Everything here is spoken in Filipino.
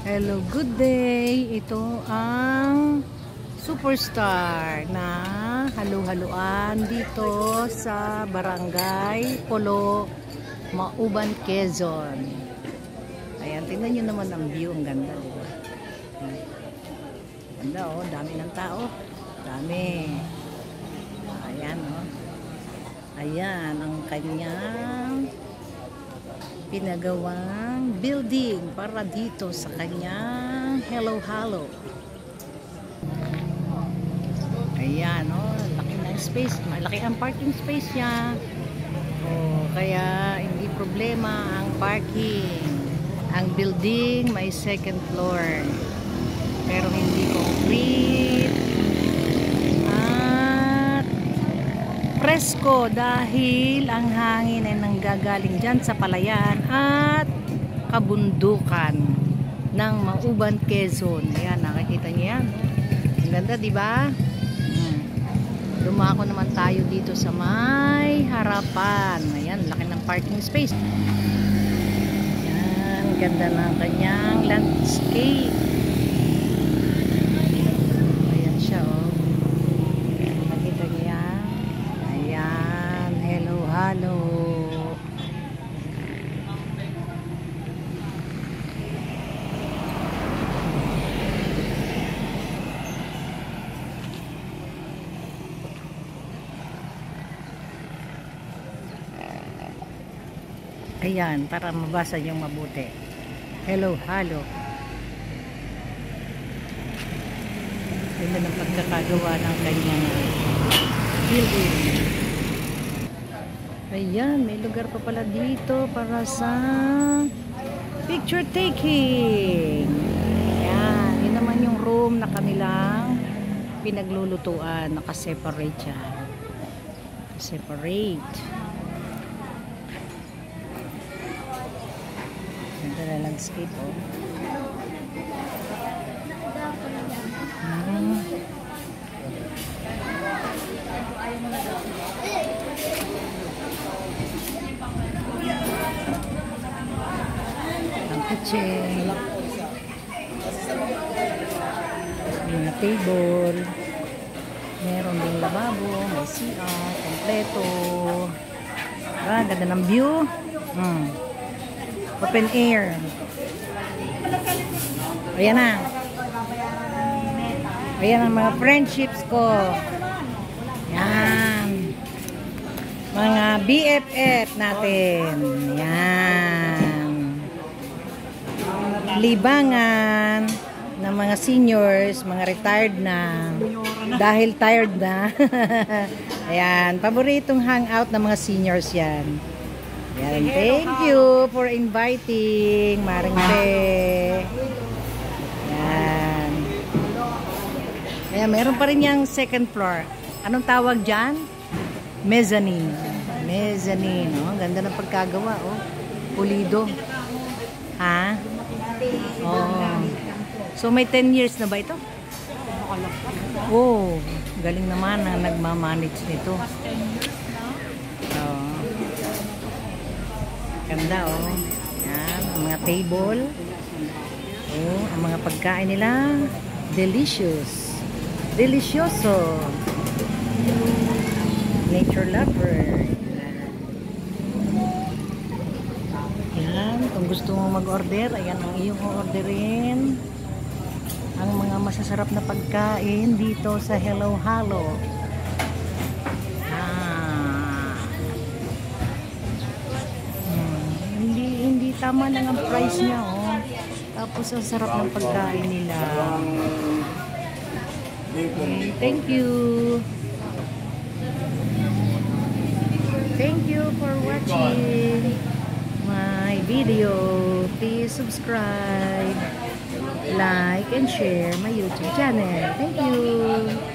Hello, good day. Ito ang superstar na halu-haluan dito sa Barangay Polo, Mauban, Quezon. Ayan, tingnan nyo naman ang view. Ang ganda, diba? Ganda, oh. Dami ng tao. Dami. Ayan, oh. Ayan ang kanyang pinagawang building para dito sa kanyang hello. Ayan, oh, laki ng space, malaki ang parking space niya. Oh, kaya hindi problema ang parking. Ang building may second floor. Pero hindi complete. At presko dahil ang hangin ay nanggagaling dyan sa palayan at kabundukan ng Mauban, Quezon. Ayan, nakikita niyo yan. Ang ganda, di ba? Dumako naman tayo dito sa may harapan. Ayan, laki ng parking space. Ayan, ganda ng kanyang landscape. Ayan siya, oh. Nakita niyo yan? Ayan, hello. Ayan, para mabasa yung mabuti. Hello. Ganda ng pagkakagawa ng kanyang building. Ayan, may lugar pa pala dito para sa picture taking. Ayan, yun naman yung room na kanilang pinaglulutuan. Nakaseparate yan. Separate. Ganda na landscape, oh. Ang kitchen. May table. Meron ding lababo. May CR. Kompleto. Ganda ng view. Open air. Ayan na. Ayan ang mga friendships ko. Yan. Mga BFF natin. Yan. Libangan ng mga seniors, mga retired na. Dahil tired na. Ayan. Paboritong hangout ng mga seniors yan. Yan. Thank you for inviting, Maring Pe. Yan. Ayan, meron pa rin yung second floor. Anong tawag dyan? Mezzanine. Mezzanine, oh. Ganda ng pagkagawa, oh. Pulido. Ha? Oh. So may 10 years na ba ito? Oh, galing naman na nagmamanage nito. Oh. Ganda, oh. Yan, ang mga table. Oh, ang mga pagkain nila. Delicious. Delicioso. Nature lover. Yan, kung gusto mo mag-order, ayan ang iyong orderin. Ang mga masasarap na pagkain dito sa Hello. Hindi tama lang ang price niya, oh. Tapos ang sarap ng pagkain nila. Okay, thank you. Thank you for watching my video. Please subscribe, like, and share my YouTube channel. Thank you.